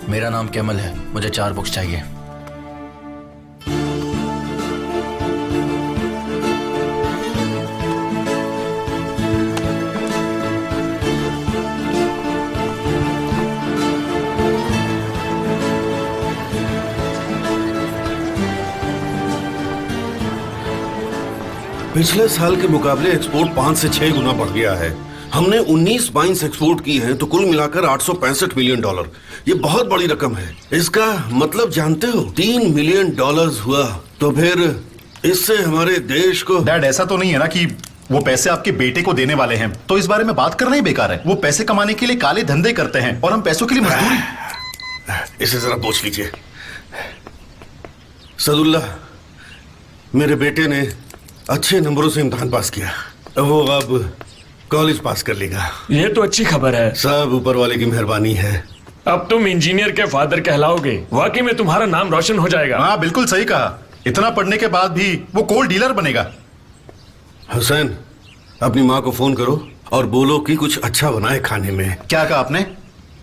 मेरा नाम कैमल है, मुझे 4 बुक्स चाहिए। पिछले साल के मुकाबले एक्सपोर्ट 5 से 6 गुना बढ़ गया है। हमने 19 माइंस एक्सपोर्ट की हैं, तो कुल मिलाकर $865 मिलियन। ये बहुत बड़ी रकम है। इसका मतलब जानते हो, $3 मिलियन हुआ। तो फिर इससे हमारे देश को। डैड, ऐसा तो नहीं है ना कि वो पैसे आपके बेटे को देने वाले हैं, तो इस बारे में बात करना ही बेकार है। वो पैसे कमाने के लिए काले धंधे करते हैं और हम पैसों के लिए मजदूरी। इसे जरा पूछ लीजिए। सदुल्ला, मेरे बेटे ने अच्छे नंबरों से इम्तिहान पास किया, वो अब कॉलेज पास कर लेगा। ये तो अच्छी खबर है। सब ऊपर वाले की मेहरबानी है। अब तुम इंजीनियर के फादर कहलाओगे। वाकई में तुम्हारा नाम रोशन हो जाएगा। हाँ, बिल्कुल सही कहा। इतना पढ़ने के बाद भी वो कोल डीलर बनेगा। हुसैन, अपनी माँ को फोन करो और बोलो कि कुछ अच्छा बनाए खाने में। क्या कहा आपने?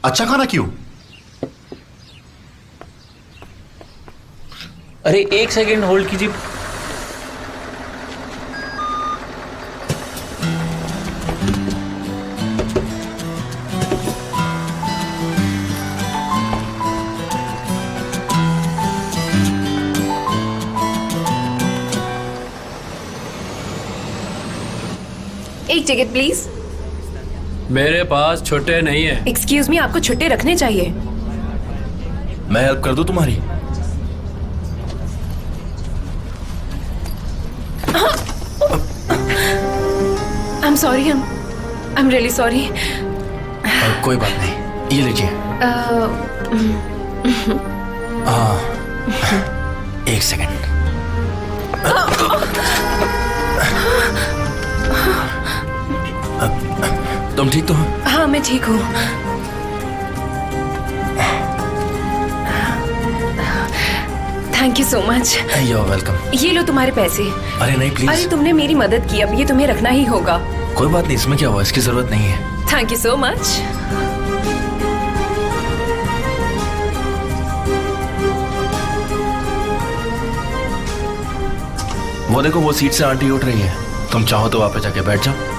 अच्छा खाना क्यों? अरे 1 सेकेंड होल्ड कीजिए। एक टिकट प्लीज। मेरे पास छुट्टे नहीं है। एक्सक्यूज मी, आपको छुट्टे रखने चाहिए। मैं हेल्प कर दूं तुम्हारी? I am sorry, I am really sorry. कोई बात नहीं, ये लीजिए। एक सेकंड। तुम ठीक तो हो? हाँ, मैं ठीक हूँ। Thank you so much. You are welcome. ये लो तुम्हारे पैसे। अरे नहीं, प्लीज। अरे तुमने मेरी मदद की, अब ये तुम्हें रखना ही होगा। कोई बात नहीं, इसमें क्या हुआ, इसकी जरूरत नहीं है। Thank you so much. वो देखो, वो सीट से आंटी उठ रही है। तुम चाहो तो वापस जाके बैठ जाओ।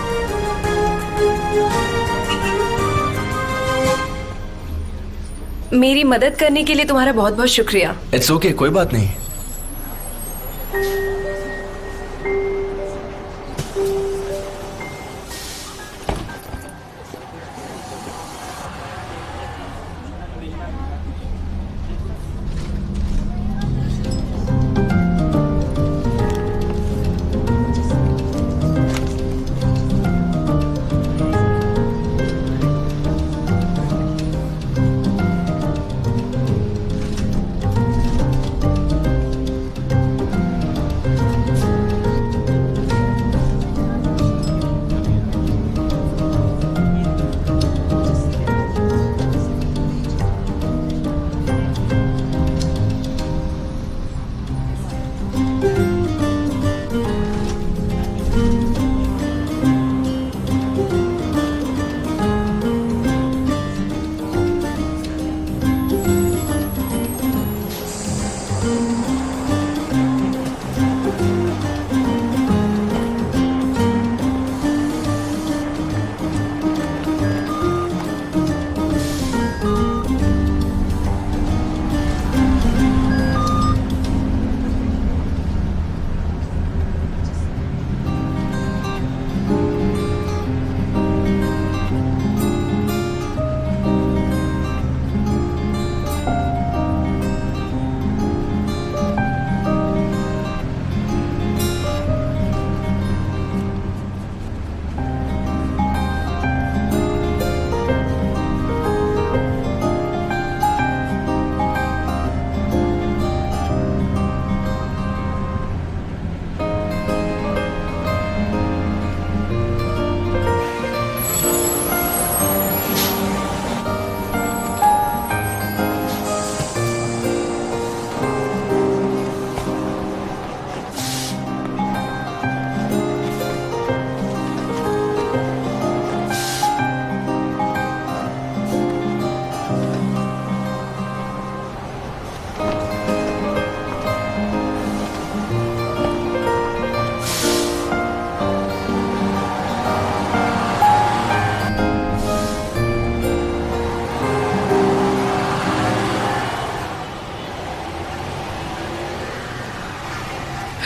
मेरी मदद करने के लिए तुम्हारा बहुत बहुत शुक्रिया। इट्स ओके, कोई बात नहीं।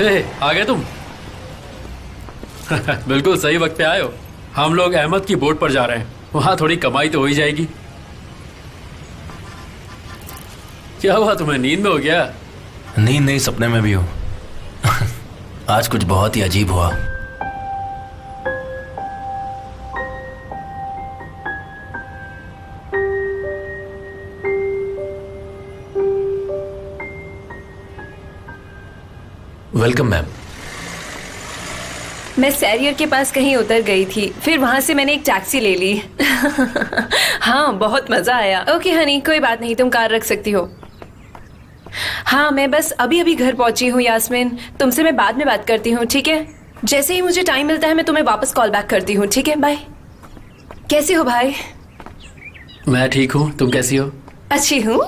हे, आ गए तुम? बिल्कुल सही वक्त पे आए हो। हम लोग अहमद की बोट पर जा रहे हैं, वहां थोड़ी कमाई तो हो ही जाएगी। क्या हुआ, तुम्हें नींद में हो गया? नींद नहीं, सपने में भी हो। आज कुछ बहुत ही अजीब हुआ। Welcome ma'am. मैं सैरियर के पास कहीं उतर गई थी, फिर वहां से मैंने एक टैक्सी ले ली। हाँ, बहुत मजा आया। ओके हनी, कोई बात नहीं, तुम कार रख सकती हो। हाँ, मैं बस अभी अभी घर पहुंची हूँ यास्मीन, तुमसे मैं बाद में बात करती हूँ, ठीक है? जैसे ही मुझे टाइम मिलता है मैं तुम्हें वापस कॉल बैक करती हूँ, ठीक है? बाय। कैसी हो भाई? मैं ठीक हूँ, तुम कैसी हो? अच्छी हूँ।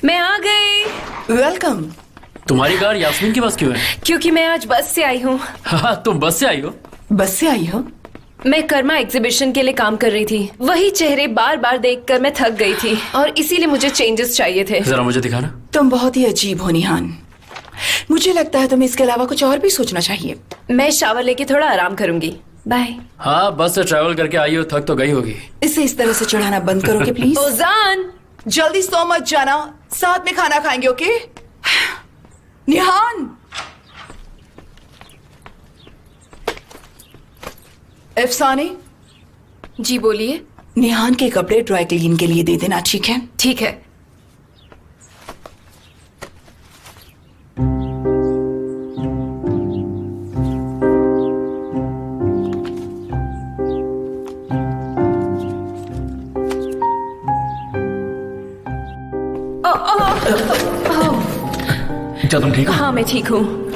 मैं आ गई। वेलकम। तुम्हारी कार यास्मीन के पास क्यों है? क्योंकि मैं आज बस से आई हूँ। हाँ, तुम बस से आई हो? बस से आई हो? मैं कर्मा एग्जीबिशन के लिए काम कर रही थी। वही चेहरे बार बार देखकर मैं थक गई थी और इसीलिए मुझे चेंजेस चाहिए थे। जरा मुझे दिखाना। तुम बहुत ही अजीब हो निहान। मुझे लगता है तुम्हें इसके अलावा कुछ और भी सोचना चाहिए। मैं शावर लेके थोड़ा आराम करूंगी। बाय। हाँ, बस से ट्रैवल करके आई हो, थक तो गई होगी। इसे इस तरह से चढ़ाना बंद करोगे प्लीज? ओजान, जल्दी सो मत जाना, साथ में खाना खाएंगे, ओके? निहान, अफसाने। जी बोलिए। निहान के कपड़े ड्राई क्लीन के लिए दे देना, ठीक है? ठीक है। क्या तुम ठीक हो? हाँ, मैं ठीक हूँ।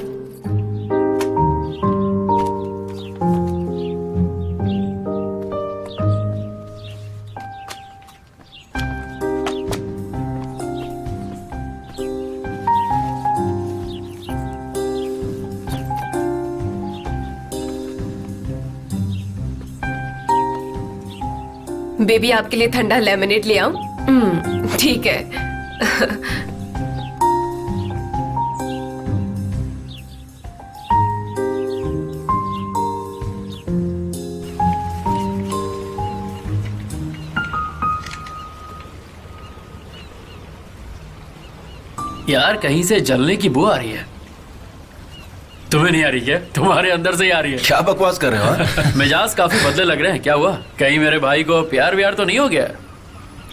बेबी, आपके लिए ठंडा लेमनेड ले आऊं? ठीक है। यार, कहीं से जलने की बू आ रही है। तुम्हें नहीं आ रही क्या? तुम्हारे अंदर से ही आ रही है। क्या बकवास कर रहे हो? हाँ? मिजाज काफी बदले लग रहे हैं, क्या हुआ? कहीं मेरे भाई को प्यार व्यार तो नहीं हो गया?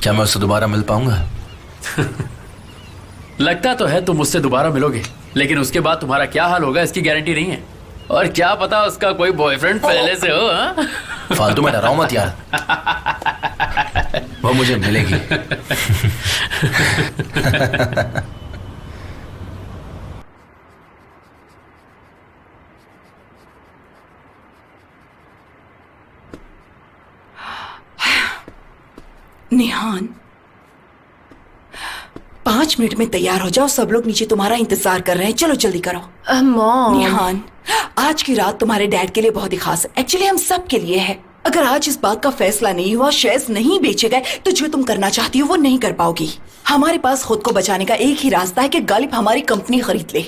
क्या मैं उससे दोबारा मिल पाऊंगा? लगता तो है तुम मुझसे दोबारा मिलोगे, लेकिन उसके बाद तुम्हारा क्या हाल होगा इसकी गारंटी नहीं है। और क्या पता उसका कोई बॉयफ्रेंड पहले से हो। हाँ? फालतू में डराओ मत यार। वो मुझे मिलेगी। निहान, 5 मिनट में तैयार हो जाओ, सब लोग नीचे तुम्हारा इंतजार कर रहे हैं। चलो जल्दी करो। मॉम। निहान, आज की रात तुम्हारे डैड के लिए बहुत ही खास है। एक्चुअली हम सब के लिए है। अगर आज इस बात का फैसला नहीं हुआ, शेयर्स नहीं बेचे गए, तो जो तुम करना चाहती हो वो नहीं कर पाओगी। हमारे पास खुद को बचाने का एक ही रास्ता है कि गालिब हमारी कंपनी खरीद ले।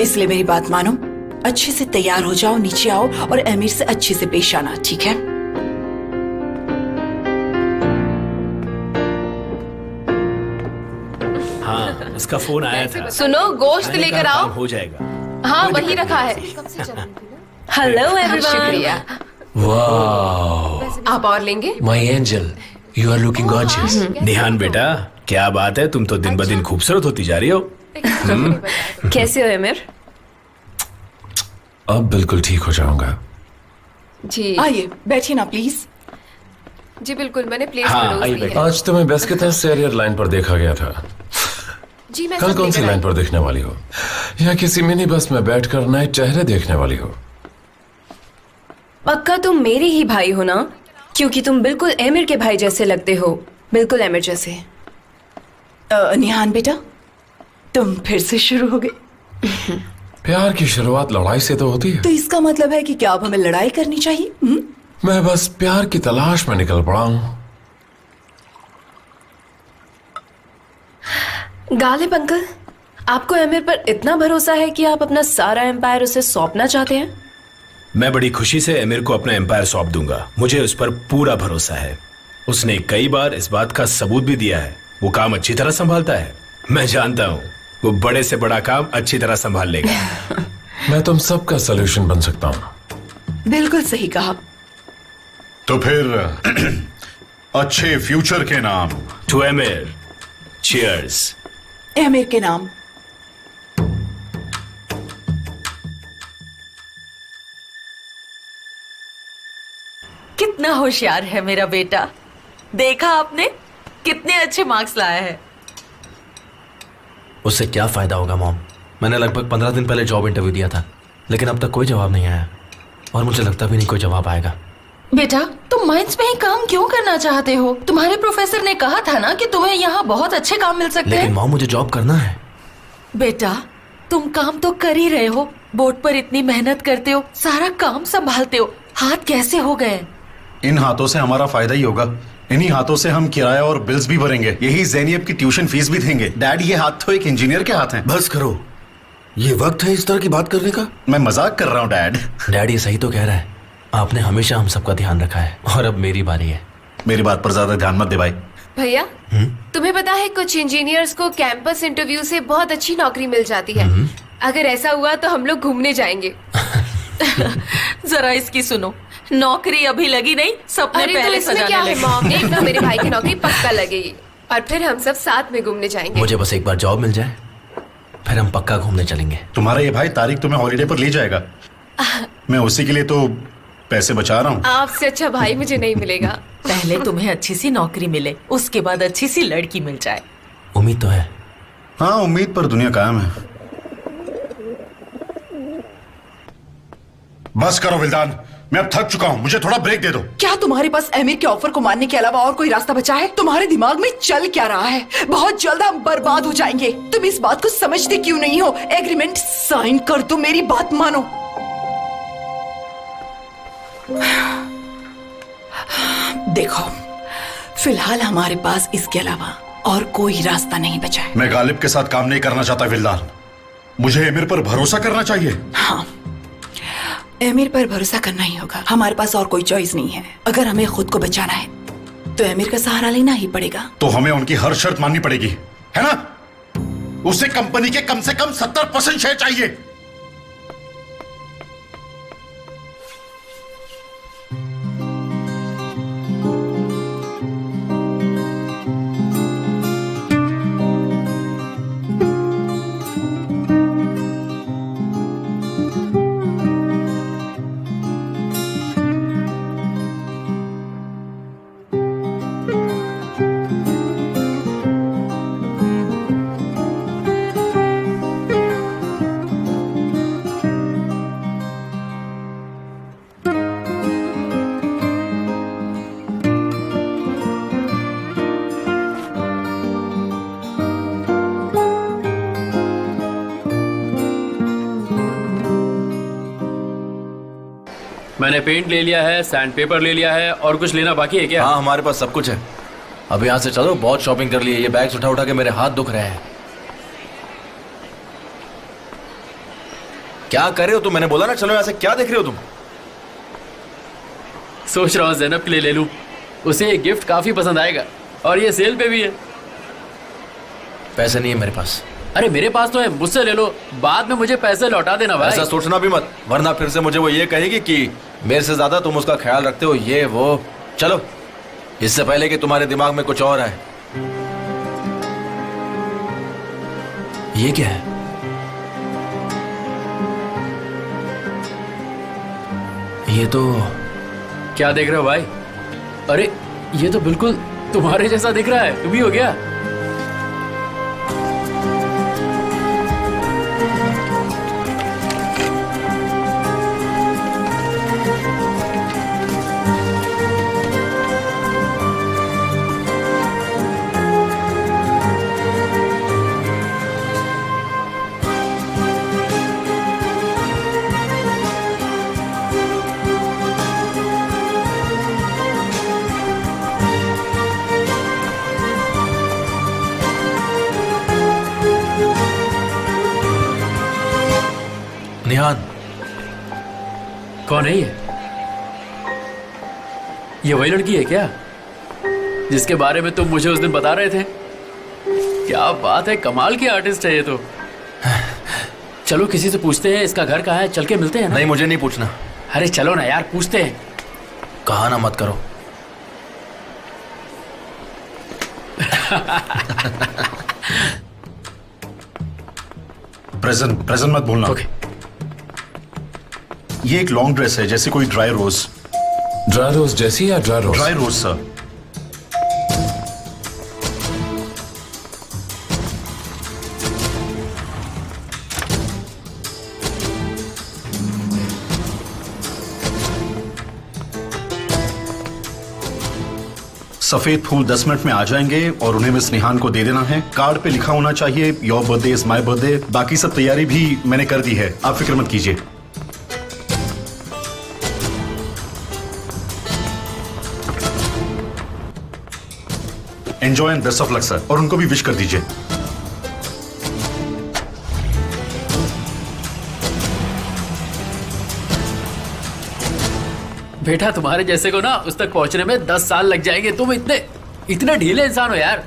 इसलिए मेरी बात मानो, अच्छे से तैयार हो जाओ, नीचे आओ और अमीर से अच्छे से पेश आना, ठीक है? हाँ, उसका फोन आया था। सुनो, गोश्त लेकर आओ। हो जाएगा। हाँ, वही रखा है। Hello everyone. शुक्रिया। वाह, आप और लेंगे? My angel, you are looking gorgeous. Nihan बेटा, क्या बात है, तुम तो दिन ब दिन खूबसूरत होती जा रही हो। कैसे हो अमीर? अब बिल्कुल ठीक हो जाऊंगा। जी आइए, बैठिए ना प्लीज। जी बिल्कुल, मैंने प्लेस हाँ, परोस दी है। आज तुम्हें बस के तहत सैरियर लाइन पर देखा गया था। जी मैं कल सब कौन सी लेकर लाइन आई। पर देखने वाली हो? या किसी मिनी बस में बैठकर नए चेहरे देखने वाली हो? पक्का तुम मेरे ही भाई हो ना? क्योंकि तुम बिल्कुल एमिर के भाई जैसे लगते हो, बिल्कुल एमिर जैसे। निहान बेटा, तुम फिर से शुरू हो गए। प्यार की शुरुआत लड़ाई से तो होती है। तो इसका मतलब है कि क्या अब हमें लड़ाई करनी चाहिए? मैं बस प्यार की तलाश में निकल पड़ा हूं। गालिब अंकल, आपको एमिर पर इतना भरोसा है कि आप अपना सारा एम्पायर उसे सौंपना चाहते हैं? मैं बड़ी खुशी से एमिर को अपना एम्पायर सौंप दूंगा। मुझे उस पर पूरा भरोसा है। उसने कई बार इस बात का सबूत भी दिया है। वो काम अच्छी तरह संभालता है। मैं जानता हूँ वो बड़े से बड़ा काम अच्छी तरह संभाल लेगा। मैं तुम सबका सलूशन बन सकता हूँ। बिल्कुल सही कहा। तो फिर अच्छे फ्यूचर के नाम टू एमिर, चीयर्स। एमिर के नाम। कितना होशियार है मेरा बेटा। देखा आपने कितने अच्छे मार्क्स लाया है। उससे क्या फायदा होगा मॉम? मैंने लगभग 15 दिन पहले जॉब इंटरव्यू दिया था, लेकिन अब तक कोई जवाब नहीं आया और मुझे लगता भी नहीं कोई जवाब आएगा। बेटा, तुम माइंस में ही काम क्यों करना चाहते हो? तुम्हारे प्रोफेसर ने कहा था ना कि तुम्हें यहाँ बहुत अच्छे काम मिल सकते हैं। लेकिन मॉम, मुझे जॉब करना है। बेटा, तुम काम तो कर ही रहे हो। बोर्ड पर इतनी मेहनत करते हो, सारा काम संभालते हो, हाथ कैसे हो गए? इन हाथों से हमारा फायदा ही होगा। इन्हीं हाथों से हम किराया और बिल्स भी भरेंगे। यही ज़ैनियब की ट्यूशन फीस भी देंगे। डैड, ये हाथ तो एक इंजीनियर के हाथ हैं। बस करो, ये वक्त है इस तरह की बात करने का। मैं मजाक कर रहा हूँ डैड। डैड, ये सही तो कह रहा है। आपने हमेशा हम सबका ध्यान रखा है और अब मेरी बारी है। मेरी बात पर ज्यादा ध्यान मत दे भाई। भैया, तुम्हें पता है कुछ इंजीनियर्स को कैंपस इंटरव्यू से बहुत अच्छी नौकरी मिल जाती है। अगर ऐसा हुआ तो हम लोग घूमने जाएंगे। जरा इसकी सुनो, नौकरी अभी लगी नहीं, सपने पहले सजाने लगे। मॉम, एक ना मेरे भाई की नौकरी पक्का लगेगी और फिर हम सब साथ में घूमने जाएंगे। मुझे बस एक बार जॉब मिल जाए, फिर हम पक्का घूमने चलेंगे। तुम्हारा ये भाई तारिक तुम्हें हॉलिडे पर ले जाएगा। मैं उसी के लिए तो पैसे बचा रहा हूँ। आपसे अच्छा भाई मुझे नहीं मिलेगा। पहले तुम्हें अच्छी सी नौकरी मिले, उसके बाद अच्छी सी लड़की मिल जाए। उम्मीद तो है। हाँ, उम्मीद पर दुनिया कायम है। बस करो विल्दान, मैं अब थक चुका हूँ। मुझे थोड़ा ब्रेक दे दो। क्या तुम्हारे पास एमिर के ऑफर को मानने के अलावा और कोई रास्ता बचा है? तुम्हारे दिमाग में चल क्या रहा है? बहुत जल्द हम बर्बाद हो जाएंगे। तुम इस बात को समझते क्यों नहीं हो? एग्रीमेंट साइन कर दो, मेरी बात मानो। देखो, फिलहाल हमारे पास इसके अलावा और कोई रास्ता नहीं बचा है। मैं गालिब के साथ काम नहीं करना चाहता विल्दान। मुझे एमिर पर भरोसा करना चाहिए। हाँ, एमिर पर भरोसा करना ही होगा। हमारे पास और कोई चॉइस नहीं है। अगर हमें खुद को बचाना है तो एमिर का सहारा लेना ही पड़ेगा। तो हमें उनकी हर शर्त माननी पड़ेगी, है ना? उसे कंपनी के कम से कम 70% शेयर चाहिए। मैंने पेंट ले लिया है, सैंड पेपर ले लिया है, और कुछ लेना बाकी है क्या? हाँ, हमारे पास सब कुछ है। अब यहाँ से चलो, बहुत शॉपिंग कर ली है। ये बैग्स उठा उठा के मेरे हाथ दुख रहे हैं। क्या कर रहे हो तुम? मैंने बोला ना चलो यहाँ से। क्या देख रहे हो तुम? सोच रहा हूँ ज़ैनब के लिए ले लूँ। उसे ये गिफ्ट काफी पसंद आएगा और ये सेल पे भी है। पैसे नहीं है मेरे पास। अरे मेरे पास तो है, मुझसे ले लो, बाद में मुझे पैसे लौटा देना भाई। ऐसा सोचना भी मत, वरना फिर से मुझे वो ये कहेगी कि मेरे से ज्यादा तुम उसका ख्याल रखते हो, ये वो। चलो, इससे पहले कि तुम्हारे दिमाग में कुछ और आए। ये क्या है? ये तो क्या देख रहे हो भाई? अरे ये तो बिल्कुल तुम्हारे जैसा दिख रहा है। तुम ही हो गया? निहान। कौन है ये वही लड़की है क्या जिसके बारे में तुम मुझे उस दिन बता रहे थे? क्या बात है, कमाल की आर्टिस्ट है ये तो। चलो किसी से पूछते हैं इसका घर कहाँ है, चल के मिलते हैं ना? नहीं, मुझे नहीं पूछना। अरे चलो ना यार, पूछते हैं। कहा ना मत करो। प्रेजेंट मत बोलना। ओके। ये एक लॉन्ग ड्रेस है, जैसे कोई ड्राई रोज। ड्राई रोज जैसी या ड्राई रोज? ड्राई रोज सर। सफेद फूल 10 मिनट में आ जाएंगे और उन्हें मिस निहान को दे देना है। कार्ड पे लिखा होना चाहिए your birthday is my birthday. बाकी सब तैयारी भी मैंने कर दी है, आप फिक्र मत कीजिए। Enjoy and best of luck sir, और उनको भी विश कर दीजिए। बेटा तुम्हारे जैसे को ना उस तक पहुंचने में 10 साल लग जाएंगे। तुम इतने ढीले इंसान हो यार।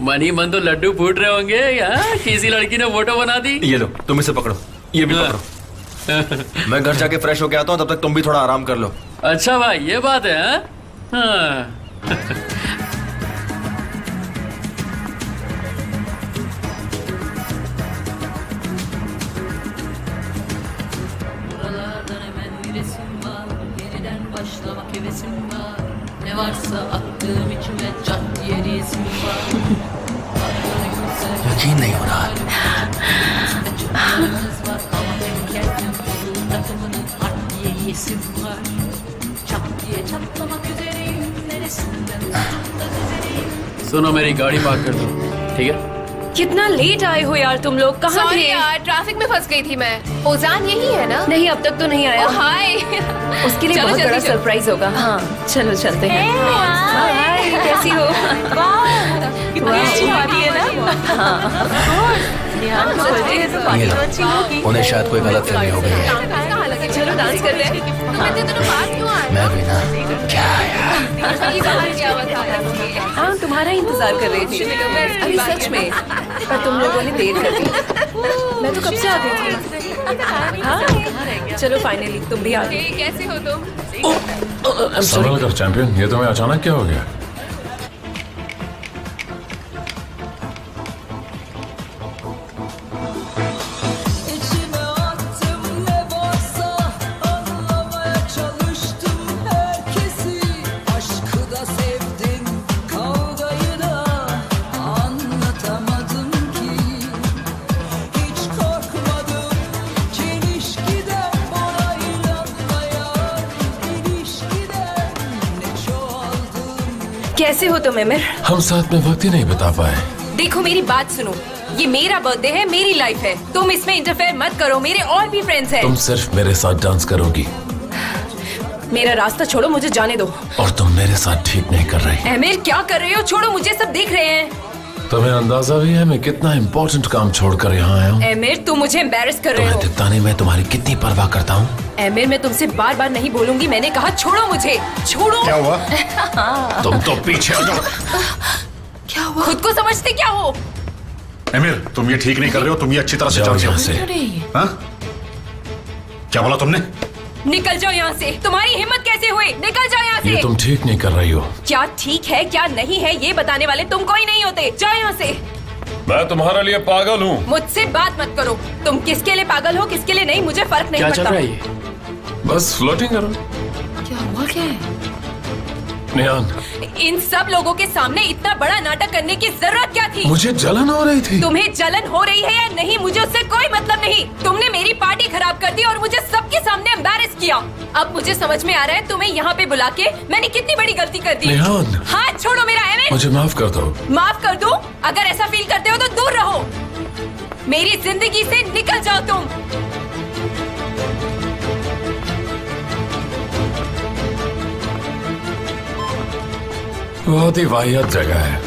मनी मन तो लड्डू फूट रहे होंगे यार, किसी लड़की ने फोटो बना दी। ये लो, तुम इसे पकड़ो, ये भी पकड़ो। मैं घर जाके फ्रेश होके आता हूँ, तब तक तुम भी थोड़ा आराम कर लो। अच्छा भाई, ये बात है। हाँ। यकीन नहीं हो रहा। सुनो, मेरी गाड़ी पार्क कर दो, ठीक है? कितना लेट आए हो यार तुम लोग, कहाँ थे? यार, ट्रैफिक में फंस गई थी मैं। ओजान यही है ना? नहीं, अब तक तो नहीं आया। हाय। उसके लिए बहुत बड़ा सरप्राइज होगा। हाँ चलो चलते हैं। हाय, कैसी हो? कितनी अच्छी वाली है ना? ये लो, उन्हें शायद कोई गलत फहमी हो गई है। चलो डांस करते हैं। मैं भी ना, क्या यार। हाँ, तुम्हारा इंतजार कर रही थी अभी, सच में। पर तुम लोगों ने देर कर दी। मैं तो कब से आ गई थी। हाँ चलो, फाइनली तुम भी आ गए। कैसे हो तुम? संभल कर चैंपियन, ये तुम्हें अचानक क्या हो गया? कैसे हो तुम एमिर? हम साथ में वक्त ही नहीं बिता पाए। देखो मेरी बात सुनो, ये मेरा बर्थडे है, मेरी लाइफ है। तुम इसमें इंटरफेयर मत करो, मेरे और भी फ्रेंड्स हैं। तुम सिर्फ मेरे साथ डांस करोगी। मेरा रास्ता छोड़ो, मुझे जाने दो। और तुम मेरे साथ ठीक नहीं कर रही। एमिर क्या कर रहे हो? छोड़ो मुझे, सब देख रहे हैं। तुम्हें अंदाजा भी है मैं कितना इम्पोर्टेंट काम छोड़कर यहाँ आया हूँ? एमिर तुम मुझे एम्बैरेस कर रहे हो। तुम्हें दिखता नहीं मैं तुम्हारी कितनी परवाह करता हूँ। एमिर मैं तुमसे बार बार नहीं बोलूंगी, मैंने कहा छोड़ो मुझे, छोड़ो। क्या हुआ? तुम तो पीछे हो जाओ। क्या हुआ? खुद को समझते क्या हो? एमिर, तुम ये ठीक नहीं कर रहे हो, तुम ये अच्छी तरह से जानते हो। हाँ? क्या बोला तुमने? निकल जाओ यहाँ से। तुम्हारी हिम्मत कैसे हुई? निकल जाओ यहाँ से। ये तुम ठीक नहीं कर रही हो। क्या ठीक है क्या नहीं है ये बताने वाले तुम कोई नहीं होते। जाओ यहाँ से। मैं तुम्हारे लिए पागल हूँ। मुझसे बात मत करो। तुम किसके लिए पागल हो किसके लिए नहीं मुझे फर्क नहीं पड़ता। क्या चल रहा है ये? बस फ्लर्टिंग करो। क्या हुआ? क्या है? निहान, इन सब लोगों के सामने इतना बड़ा नाटक करने की जरूरत क्या थी? मुझे जलन हो रही थी। तुम्हें जलन हो रही है या नहीं मुझे उससे कोई मतलब नहीं। तुमने मेरी पार्टी खराब कर दी और मुझे सबके सामने एम्बैरेस किया। अब मुझे समझ में आ रहा है तुम्हें यहाँ पे बुला के मैंने कितनी बड़ी गलती कर दी। निहान, हाथ छोड़ो मेरा एमिर। मुझे माफ कर दो। माफ कर दूं? अगर ऐसा फील करते हो तो दूर रहो। मेरी जिंदगी से निकल जाओ तुम। बहुत ही वाहियात जगह है।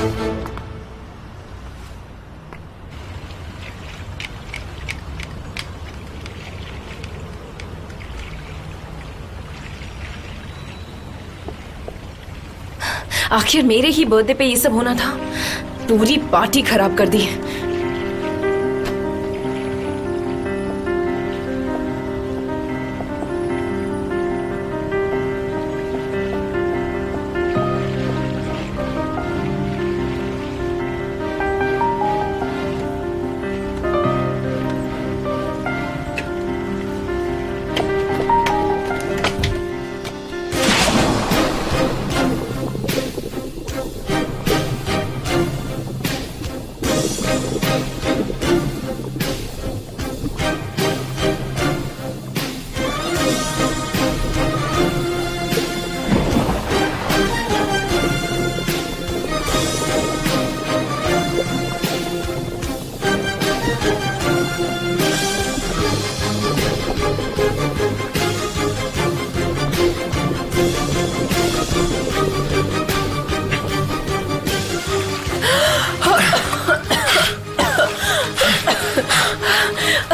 आखिर मेरे ही बर्थडे पे ये सब होना था। पूरी पार्टी खराब कर दी।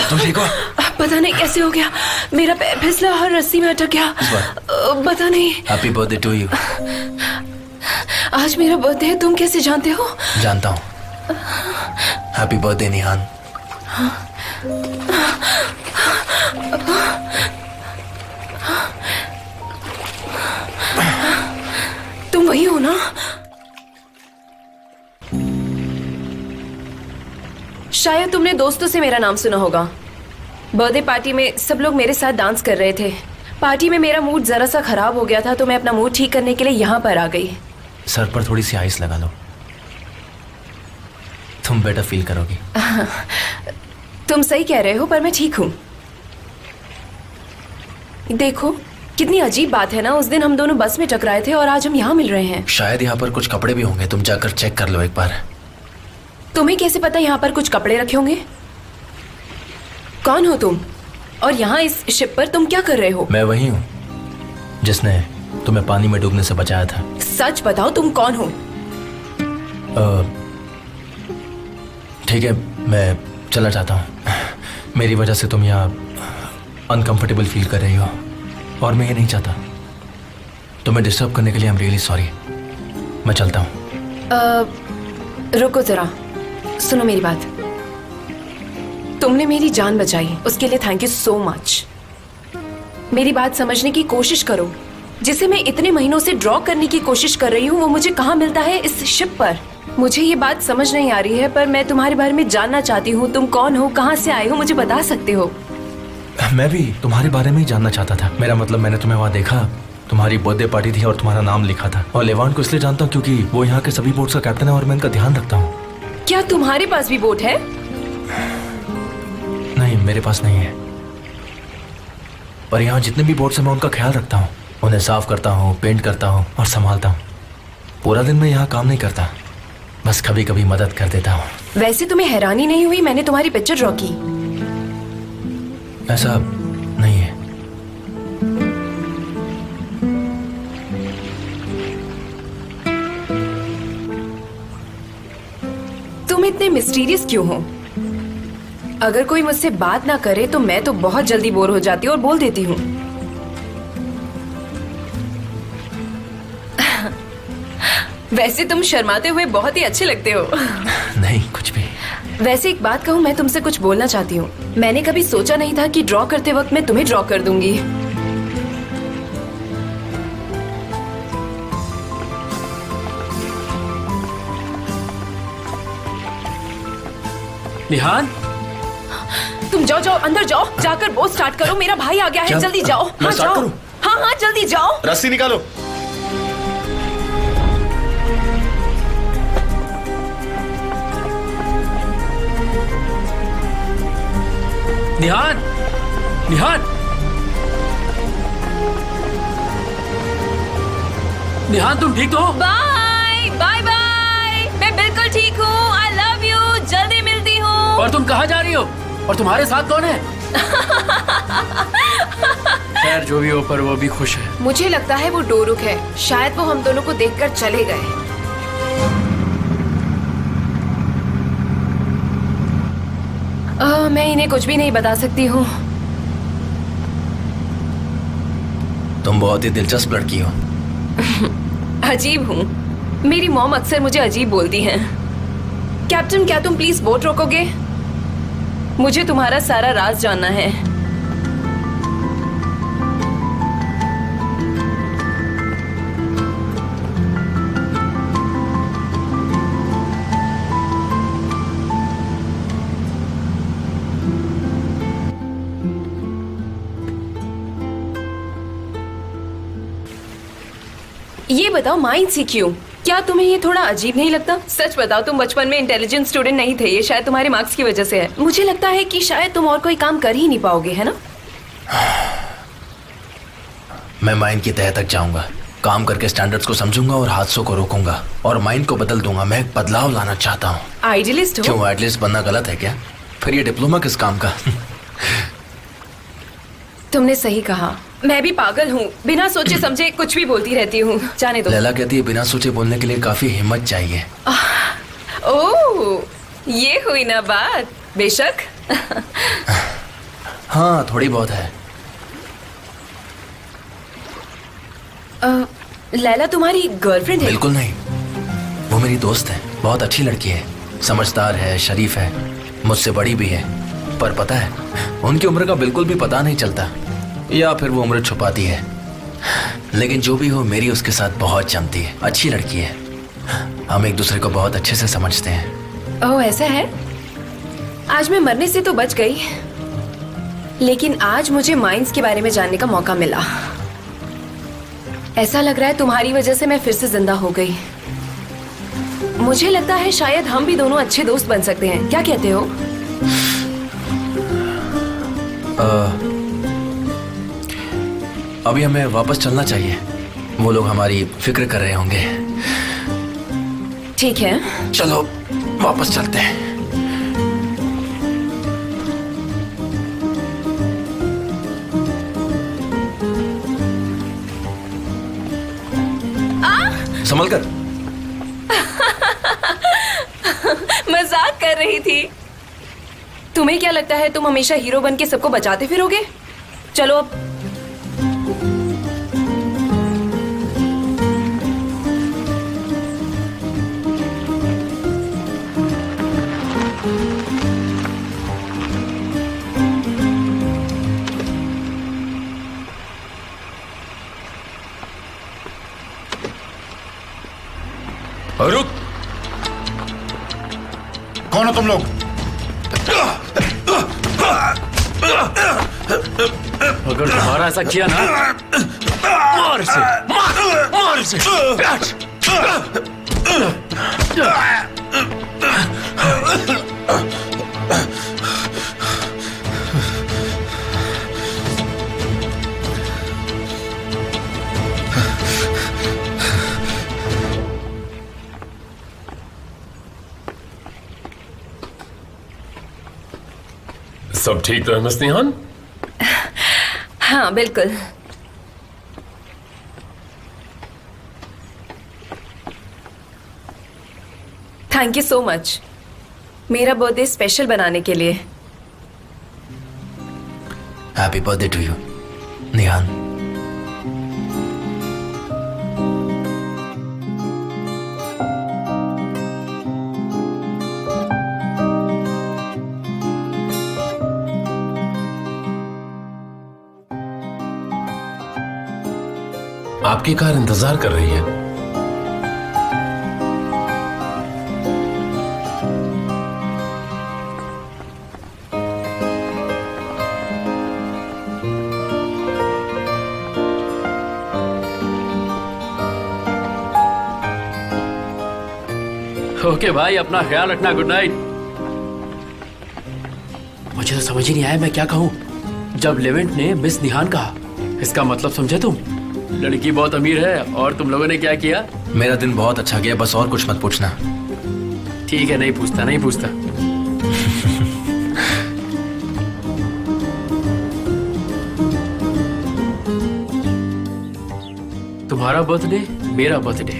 तुम ठीक हो? पता नहीं कैसे हो गया, मेरा पैर फिसला और रस्सी में अटक गया। पता नहीं। Happy birthday to you. आज मेरा बर्थडे है, तुम कैसे जानते हो? जानता हूँ। हैप्पी बर्थडे निहान। तुम वही हो ना? शायद तुमने दोस्तों से मेरा नाम सुना होगा। बर्थडे पार्टी में सब लोग मेरे साथ डांस कर रहे थे। पार्टी में मेरा मूड जरा सा खराब हो गया था, तो मैं अपना मूड ठीक करने के लिए यहाँ पर आ गई। सर पर थोड़ी सी आइस लगा लो, तुम बेटर फील करोगी। तुम सही कह रहे हो, पर मैं ठीक हूँ। देखो कितनी अजीब बात है ना, उस दिन हम दोनों बस में टकराए थे और आज हम यहाँ मिल रहे हैं। शायद यहाँ पर कुछ कपड़े भी होंगे, तुम जाकर चेक कर लो एक बार। तुम्हें कैसे पता यहाँ पर कुछ कपड़े रखे होंगे? कौन हो तुम? और यहाँ इस शिप पर तुम क्या कर रहे हो? मैं वही हूँ जिसने तुम्हें पानी में डूबने से बचाया था। सच बताओ, तुम कौन हो? ठीक है, मैं चला जाता हूँ। मेरी वजह से तुम यहाँ अनकंफर्टेबल फील कर रही हो और मैं ये नहीं चाहता। तुम्हें डिस्टर्ब करने के लिए आई एम रियली सॉरी। मैं चलता हूँ। रुको जरा, सुनो मेरी बात। तुमने मेरी जान बचाई, उसके लिए थैंक यू सो मच। मेरी बात समझने की कोशिश करो। जिसे मैं इतने महीनों से ड्रॉ करने की कोशिश कर रही हूँ, वो मुझे कहाँ मिलता है? इस शिप पर। मुझे ये बात समझ नहीं आ रही है, पर मैं तुम्हारे बारे में जानना चाहती हूँ। तुम कौन हो, कहाँ से आए हो, मुझे बता सकते हो? मैं भी तुम्हारे बारे में ही जानना चाहता था। मेरा मतलब, मैंने तुम्हें वहाँ देखा, तुम्हारी बर्थडे पार्टी थी और तुम्हारा नाम लिखा था। और लेवान को इसलिए जानता हूँ क्योंकि वो यहाँ के सभी बोट्स का कैप्टन है और मैं इनका ध्यान रखता हूँ। क्या तुम्हारे पास भी बोट है? नहीं, मेरे पास नहीं है, पर यहाँ जितने भी बोट्स हैं मैं उनका ख्याल रखता हूँ। उन्हें साफ करता हूँ, पेंट करता हूँ और संभालता हूँ। पूरा दिन मैं यहाँ काम नहीं करता, बस कभी कभी मदद कर देता हूँ। वैसे तुम्हें हैरानी नहीं हुई मैंने तुम्हारी पिक्चर ड्रॉ की? ऐसा नहीं है। तुम इतने मिस्टीरियस क्यों हो? अगर कोई मुझसे बात ना करे तो मैं तो बहुत जल्दी बोर हो जाती हूँ और बोल देती हूँ। वैसे तुम शर्माते हुए बहुत ही अच्छे लगते हो। नहीं, कुछ भी। वैसे एक बात कहूँ, मैं तुमसे कुछ बोलना चाहती हूँ। मैंने कभी सोचा नहीं था कि ड्रॉ करते वक्त मैं तुम्हें ड्रॉ कर दूंगी। निहान, तुम जाओ जाओ, अंदर जाओ, जाकर बोट स्टार्ट करो। मेरा भाई आ गया है, जल्दी जाओ। मैं हाँ स्टार्ट जाओ। करूं? हाँ हाँ जल्दी जाओ। रस्सी निकालो। निहान, निहान, निहान, तुम ठीक तो हो? बाय बाय बाय, मैं बिल्कुल ठीक हूँ। आई लव यू, जल्दी मिलती हूँ। और तुम कहाँ जा रही हो? और तुम्हारे साथ कौन है? खैर जो भी हो, पर वो भी खुश है। मुझे लगता है वो डोरुक है। शायद वो हम दोनों को देखकर चले गए। मैं इन्हें कुछ भी नहीं बता सकती हूँ। तुम बहुत ही दिलचस्प लड़की हो। अजीब हूँ। मेरी मॉम अक्सर मुझे अजीब बोलती हैं। कैप्टन, क्या तुम प्लीज बोट रोकोगे? मुझे तुम्हारा सारा राज जानना है। ये बताओ, माइंड से क्यों? क्या तुम्हें ये थोड़ा अजीब नहीं लगता? सच बताओ, तुम बचपन में इंटेलिजेंट स्टूडेंट नहीं थे। ये शायद तुम्हारे मार्क्स की वजह से है। मुझे लगता है कि शायद तुम और कोई काम कर ही नहीं पाओगे, है ना? मैं माइंड की तह तक जाऊंगा, काम करके स्टैंडर्ड्स को समझूंगा और हादसों को रोकूंगा और माइंड को बदल दूंगा। मैं एक बदलाव लाना चाहता हूँ। आइडियलिस्ट हो? क्यों, आइडियलिस्ट बनना गलत है क्या? फिर ये डिप्लोमा किस काम का? तुमने सही कहा। मैं भी पागल हूँ, बिना सोचे समझे कुछ भी बोलती रहती हूँ। जाने दो। लैला कहती है बिना सोचे बोलने के लिए काफी हिम्मत चाहिए। ओह, ये हुई ना बात। बेशक। हाँ, थोड़ी बहुत है। लैला तुम्हारी गर्लफ्रेंड है? बिल्कुल नहीं, वो मेरी दोस्त है। बहुत अच्छी लड़की है, समझदार है, शरीफ है, मुझसे बड़ी भी है। पर पता है, उनकी उम्र का बिल्कुल भी पता नहीं चलता, या फिर वो उम्र छुपाती है। लेकिन जो भी हो, मेरी उसके साथ बहुत जमती है। अच्छी लड़की है, हम एक दूसरे को बहुत अच्छे से समझते हैं। ओह, ऐसा है? आज मैं मरने से तो बच गई, लेकिन आज मुझे माइंड्स के बारे में जानने का मौका मिला। ऐसा लग रहा है तुम्हारी वजह से मैं फिर से जिंदा हो गई। मुझे लगता है शायद हम भी दोनों अच्छे दोस्त बन सकते हैं। क्या कहते हो? अभी हमें वापस चलना चाहिए, वो लोग हमारी फिक्र कर रहे होंगे। ठीक है, चलो वापस चलते हैं। संभल कर। मजाक कर रही थी। तुम्हें क्या लगता है तुम हमेशा हीरो बन के सबको बचाते फिरोगे? चलो अब। रुक! कौन हो तुम लोग? अगर तुम्हारा ऐसा किया ना, मार इसे, मार इसे। सब ठीक तो है मिस निहान? हाँ, बिल्कुल। थैंक यू सो मच मेरा बर्थडे स्पेशल बनाने के लिए। हैप्पी बर्थडे टू यू निहान। आपकी कार इंतजार कर रही है। ओके भाई, अपना ख्याल रखना। Good night. मुझे तो समझ ही नहीं आया मैं क्या कहूँ जब लेवेंट ने मिस निहान कहा। इसका मतलब समझे तुम? लड़की बहुत अमीर है और तुम लोगों ने क्या किया? मेरा दिन बहुत अच्छा गया, बस और कुछ मत पूछना। ठीक है, नहीं पूछता, नहीं पूछता। तुम्हारा बर्थडे, मेरा बर्थडे।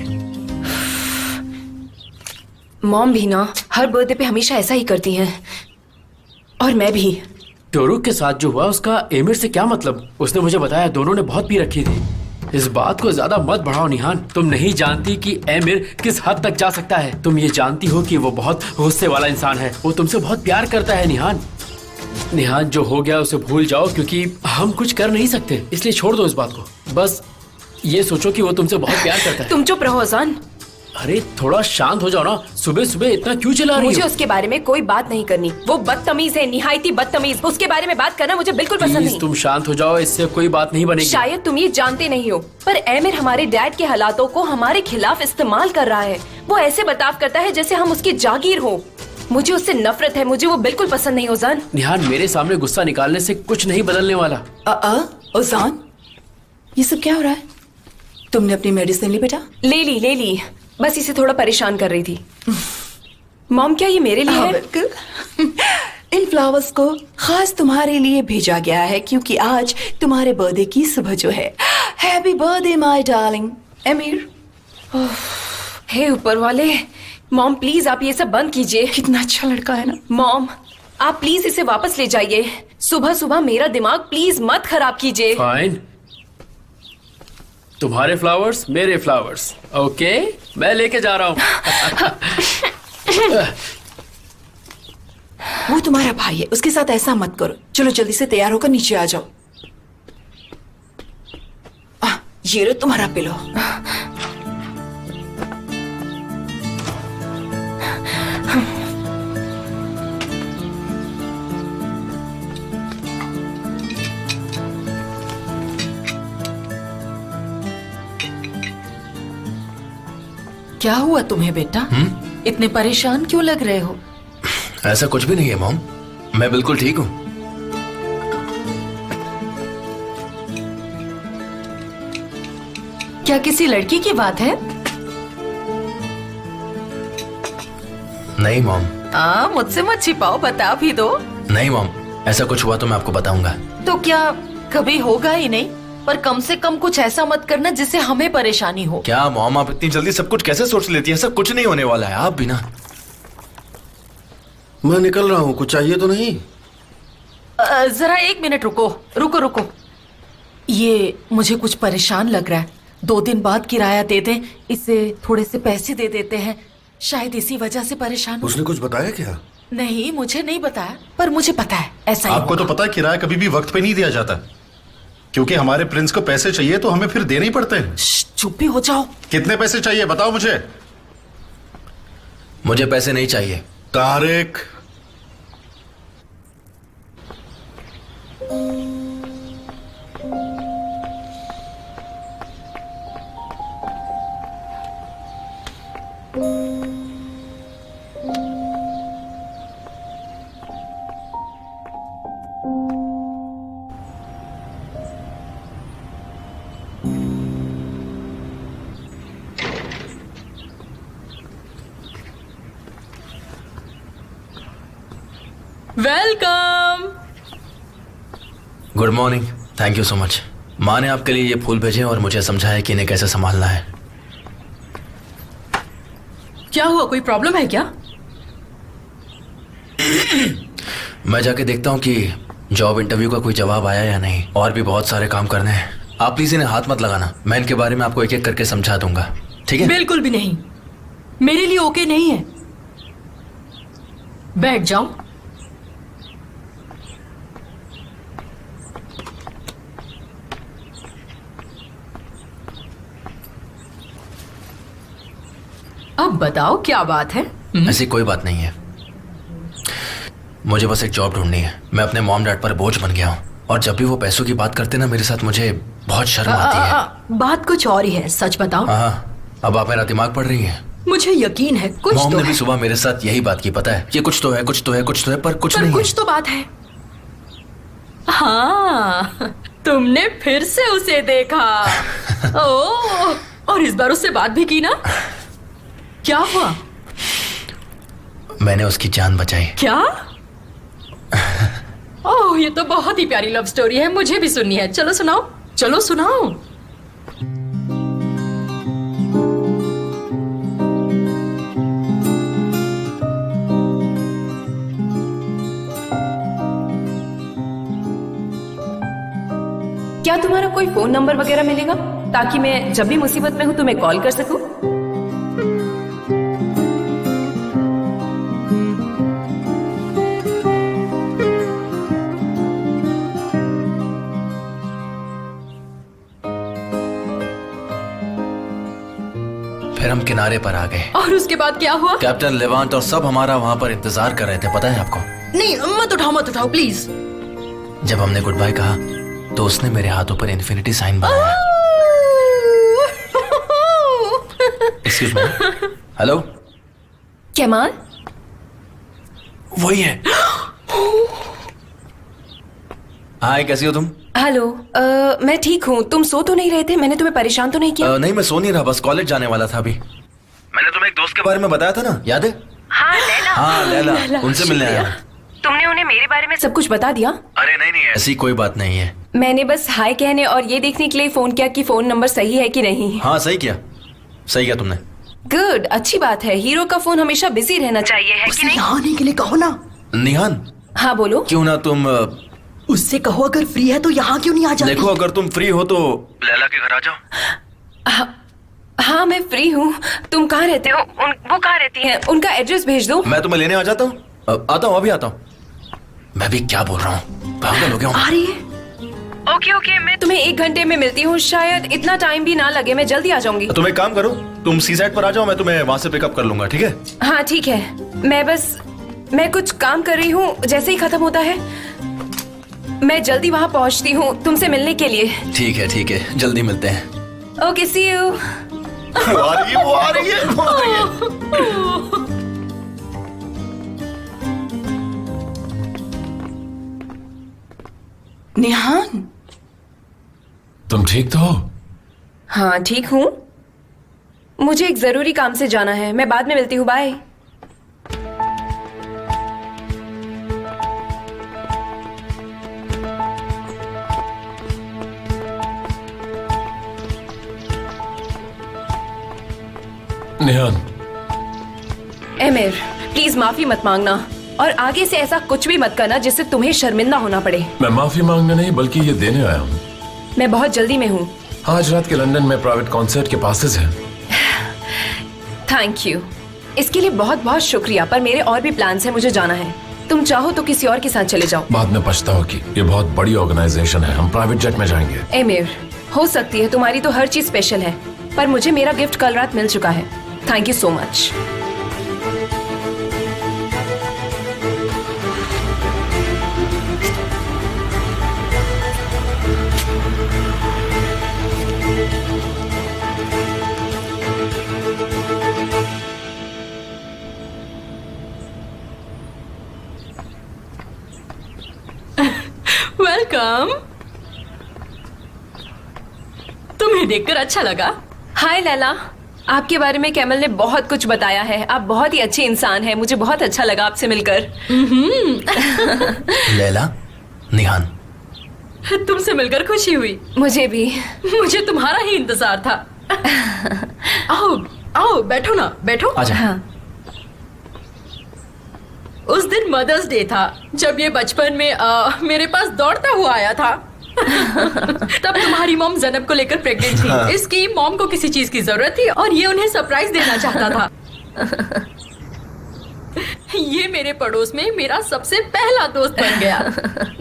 मॉम भी ना हर बर्थडे पे हमेशा ऐसा ही करती हैं, और मैं भी। टोरुक के साथ जो हुआ उसका एमिर से क्या मतलब? उसने मुझे बताया दोनों ने बहुत पी रखी थी। इस बात को ज्यादा मत बढ़ाओ निहान। तुम नहीं जानती कि एमिर किस हद तक जा सकता है। तुम ये जानती हो कि वो बहुत गुस्से वाला इंसान है। वो तुमसे बहुत प्यार करता है निहान। निहान, जो हो गया उसे भूल जाओ, क्योंकि हम कुछ कर नहीं सकते, इसलिए छोड़ दो इस बात को। बस ये सोचो कि वो तुमसे बहुत प्यार करता है। तुम चुप रहो अजान। अरे थोड़ा शांत हो जाओ ना। सुबह सुबह इतना क्यों चिल्ला रही हो? मुझे उसके बारे में कोई बात नहीं करनी। वो बदतमीज है, निहायती बदतमीज। उसके बारे में बात करना मुझे बिल्कुल पसंद नहीं। तुम शांत हो जाओ, इससे कोई बात नहीं बनेगी। शायद तुम ये जानते नहीं हो, पर एमिर हमारे डैड के हालातों को हमारे खिलाफ इस्तेमाल कर रहा है। वो ऐसे बर्ताव करता है जैसे हम उसकी जागीर हो। मुझे उससे नफरत है। मुझे वो बिल्कुल पसंद नहीं। ओजान, निहान, मेरे सामने गुस्सा निकालने से कुछ नहीं बदलने वाला। ओजान, ये सब क्या हो रहा है? तुमने अपनी मेडिसिन ली बेटा? ले ली। बस इसे थोड़ा परेशान कर रही थी। मॉम, क्या ये मेरे लिए है? बिल्कुल। इन फ्लावर्स को खास तुम्हारे लिए भेजा गया है क्योंकि आज तुम्हारे बर्थडे की सुबह जो है। Happy birthday my darling Emir. हे ऊपर वाले। मॉम प्लीज आप ये सब बंद कीजिए। कितना अच्छा लड़का है ना। मॉम आप प्लीज इसे वापस ले जाइए। सुबह सुबह मेरा दिमाग प्लीज मत खराब कीजिए। फाइन, तुम्हारे फ्लावर्स मेरे फ्लावर्स। ओके, मैं लेके जा रहा हूँ। वो तुम्हारा भाई है, उसके साथ ऐसा मत करो। चलो जल्दी से तैयार होकर नीचे आ जाओ। ये लो तुम्हारा पिलो। क्या हुआ तुम्हें बेटा? इतने परेशान क्यों लग रहे हो? ऐसा कुछ भी नहीं है मॉम, मैं बिल्कुल ठीक हूँ। क्या किसी लड़की की बात है? नहीं मॉम। मुझसे मत छिपाओ, बता भी दो। नहीं मॉम, ऐसा कुछ हुआ तो मैं आपको बताऊंगा। तो क्या कभी होगा ही नहीं, पर कम से कम कुछ ऐसा मत करना जिससे हमें परेशानी हो। क्या मॉम, आप इतनी जल्दी सब कुछ कैसे सोच लेती है? सब कुछ नहीं होने वाला है, आप भी ना। मैं निकल रहा हूँ, कुछ चाहिए तो नहीं? जरा 1 मिनट रुको। ये मुझे कुछ परेशान लग रहा है। 2 दिन बाद किराया दे दें, इसे थोड़े से पैसे दे देते हैं। शायद इसी वजह से परेशान हो। उसने कुछ बताया क्या? नहीं, मुझे नहीं बताया, पर मुझे पता है ऐसा ही आपको तो पता है किराया कभी भी वक्त पे नहीं दिया जाता, क्योंकि हमारे प्रिंस को पैसे चाहिए तो हमें फिर देने ही पड़ते हैं। चुप भी हो जाओ। कितने पैसे चाहिए बताओ मुझे। मुझे पैसे नहीं चाहिए। Tariq, welcome. Good morning. Thank you so much. माँ ने आपके लिए ये फूल भेजे और मुझे समझाया कि इन्हें कैसे संभालना है। क्या हुआ, कोई प्रॉब्लम है क्या? मैं जाके देखता हूँ कि जॉब इंटरव्यू का कोई जवाब आया या नहीं। और भी बहुत सारे काम करने हैं। आप प्लीज इन्हें हाथ मत लगाना। मैं इनके बारे में आपको एक एक करके समझा दूंगा, ठीक है? बिल्कुल भी नहीं, मेरे लिए ओके नहीं है। बैठ जाओ। अब बताओ क्या बात है? ऐसी कोई बात नहीं है। मुझे बस एक जॉब ढूंढनी है। मैं अपने मॉम डैड पर बोझ बन गया हूँ और जब भी वो पैसों की बात करते ना मेरे साथ, मुझे बहुत शर्म आती है। बात कुछ और ही है, सच बताओ। हाँ, अब आप मेरा दिमाग पढ़ रही हैं। मुझे यकीन है कुछ मॉम तो ने भी है। सुबह मेरे साथ यही बात की, पता है? ये कुछ तो है, कुछ तो है, कुछ तो है, पर कुछ नहीं कुछ तो बात है। हाँ, तुमने फिर से उसे देखा। ओह, और इस बार उससे बात भी की ना? क्या हुआ? मैंने उसकी जान बचाई। क्या? ओह, ये तो बहुत ही प्यारी लव स्टोरी है, मुझे भी सुननी है। चलो सुनाओ, चलो सुनाओ। क्या तुम्हारा कोई फोन नंबर वगैरह मिलेगा? ताकि मैं जब भी मुसीबत में हूँ तुम्हें कॉल कर सकूं। फिर हम किनारे पर आ गए। और उसके बाद क्या हुआ? कैप्टन लेवांट और सब हमारा वहां पर इंतजार कर रहे थे, पता है आपको? नहीं, मत उठाओ प्लीज। जब हमने गुड बाय कहा तो उसने मेरे हाथों पर इन्फिनिटी साइन बनाया। Excuse me. Hello Kemal? वही है। हाय, कैसी हो तुम? हेलो, मैं ठीक हूँ। तुम सो तो नहीं रहे थे? मैंने तुम्हें परेशान तो नहीं किया? नहीं, मैं सो नहीं रहा, बस कॉलेज जाने वाला था अभी। मैंने तुम्हें एक दोस्त के बारे में बताया था ना, याद है? हाँ, लैला। हाँ, लैला। उनसे मिलने आया। तुमने उन्हें मेरे बारे में सब कुछ बता दिया? अरे नहीं, ऐसी कोई बात नहीं है। मैंने बस हाय कहने और ये देखने के लिए फोन किया कि फोन नंबर सही है कि नहीं। हाँ, सही किया तुमने। गुड, अच्छी बात है। हीरो का फोन हमेशा बिजी रहना चाहिए, है कि नहीं? यहाँ आने के लिए कहो ना। निहान। हाँ बोलो। क्यों ना तुम उससे कहो अगर फ्री है तो यहाँ क्यों नहीं आ जाती? देखो, अगर तुम फ्री हो तो लैला के घर आ जाओ। हाँ, मैं फ्री हूँ। तुम कहाँ रहते हो? वो कहाँ रहती हैं? उनका एड्रेस भेज दो। मैं तुम्हें लेने आ जाता हूँ। आता हूँ, अभी आता हूँ। मैं भी क्या बोल रहा हूँ, पागल हो गया हूँ। आ रही है? ओके, मैं तुम्हें 1 घंटे में मिलती हूँ। शायद इतना टाइम भी ना लगे, मैं जल्दी आ जाऊंगी। तुम एक काम करो, तुम सी साइड पर आ जाओ, मैं तुम्हें वहाँ से पिकअप कर लूंगा, ठीक है? हाँ ठीक है। मैं कुछ काम कर रही हूँ, जैसे ही खत्म होता है मैं जल्दी वहाँ पहुँचती हूँ तुमसे मिलने के लिए। ठीक है, जल्दी मिलते हैं। Okay, see you. वो आ रही है। निहान, तुम ठीक तो हो? हाँ ठीक हूँ। मुझे एक जरूरी काम से जाना है, मैं बाद में मिलती हूँ। बाय। निहान। एमिर, प्लीज माफी मत मांगना और आगे से ऐसा कुछ भी मत करना जिससे तुम्हें शर्मिंदा होना पड़े। मैं माफी मांगने नहीं बल्कि ये देने आया हूँ। मैं बहुत जल्दी में हूँ। आज रात के लंदन में प्राइवेट कॉन्सर्ट के पासेस हैं। थैंक यू, इसके लिए बहुत बहुत शुक्रिया, पर मेरे और भी प्लान्स हैं, मुझे जाना है। तुम चाहो तो किसी और के साथ चले जाओ। बाद में पछताओगी। ये बहुत बड़ी ऑर्गेनाइजेशन है, हम प्राइवेट जेट में जाएंगे। एमिर, हो सकती है तुम्हारी तो हर चीज स्पेशल है, पर मुझे मेरा गिफ्ट कल रात मिल चुका है। Thank you so much. Welcome. तुम्हें देखकर अच्छा लगा। हाय लैला, आपके बारे में कैमल ने बहुत कुछ बताया है। आप बहुत ही अच्छे इंसान हैं, मुझे बहुत अच्छा लगा आपसे मिलकर। लैला, निहान, तुमसे मिलकर खुशी हुई। मुझे भी। मुझे तुम्हारा ही इंतजार था। आओ बैठो ना, बैठो। आजा। हाँ। उस दिन मदर्स डे था जब ये बचपन में मेरे पास दौड़ता हुआ आया था। तब तुम्हारी मॉम जैनब को लेकर प्रेग्नेंट थी। हाँ। इसकी मॉम को किसी चीज की जरूरत थी और ये उन्हें सरप्राइज देना चाहता था। ये मेरे पड़ोस में मेरा सबसे पहला दोस्त बन गया।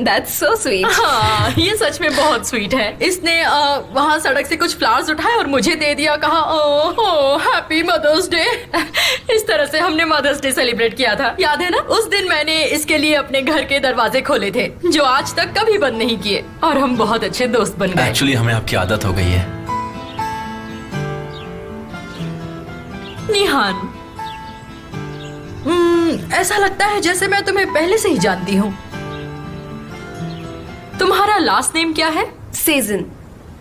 That's so sweet. हाँ, ये सच में बहुत स्वीट है। इसने वहाँ सड़क से कुछ फ्लावर्स उठाए और मुझे दे दिया, कहा ओह हैप्पी मदर्स डे। इस तरह से हमने मदर्स डे सेलिब्रेट किया था, याद है ना? उस दिन मैंने इसके लिए अपने घर के दरवाजे खोले थे जो आज तक कभी बंद नहीं किए और हम बहुत अच्छे दोस्त बन गए। एक्चुअली हमें आपकी आदत हो गई है। निहान, ऐसा लगता है जैसे मैं तुम्हें पहले से ही जानती हूँ। तुम्हारा लास्ट नेम क्या है? सेजन,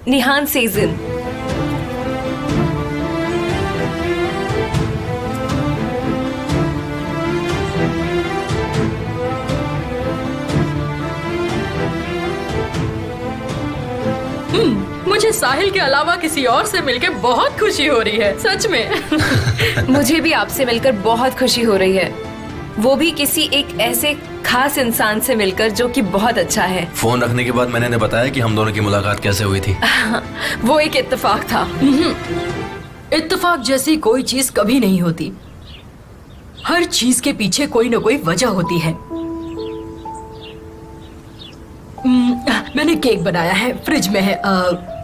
निहान सेजन। मुझे साहिल के अलावा किसी और से मिलकर बहुत खुशी हो रही है, सच में। मुझे भी आपसे मिलकर बहुत खुशी हो रही है, वो भी किसी एक ऐसे खास इंसान से मिलकर, जो कि बहुत अच्छा है। फोन रखने के बाद मैंने बताया कि हम दोनों की मुलाकात कैसे हुई थी। वो एक इत्तेफाक था। इत्तेफाक जैसी कोई चीज कभी नहीं होती। हर चीज के पीछे कोई ना कोई वजह होती है। मैंने केक बनाया है, फ्रिज में है।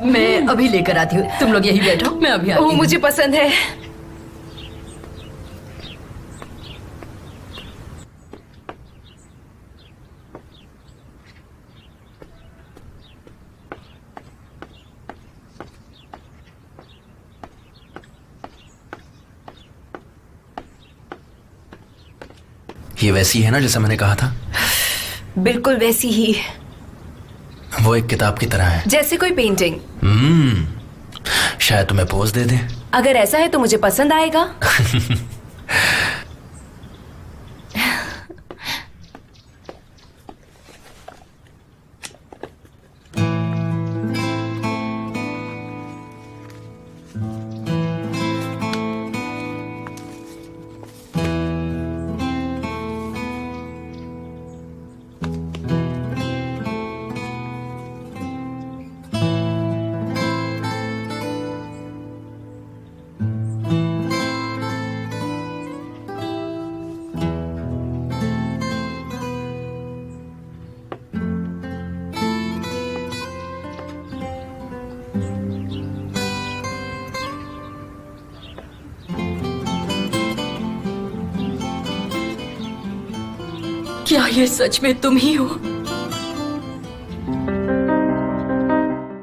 मैं अभी लेकर आती हूँ, तुम लोग यही बैठो, मैं अभी आती हूँ। मुझे पसंद है। ये वैसी है ना जैसा मैंने कहा था? बिल्कुल वैसी ही। वो एक किताब की तरह है, जैसे कोई पेंटिंग। शायद तुम्हें पोज दे दे। अगर ऐसा है तो मुझे पसंद आएगा। क्या ये सच में तुम ही हो?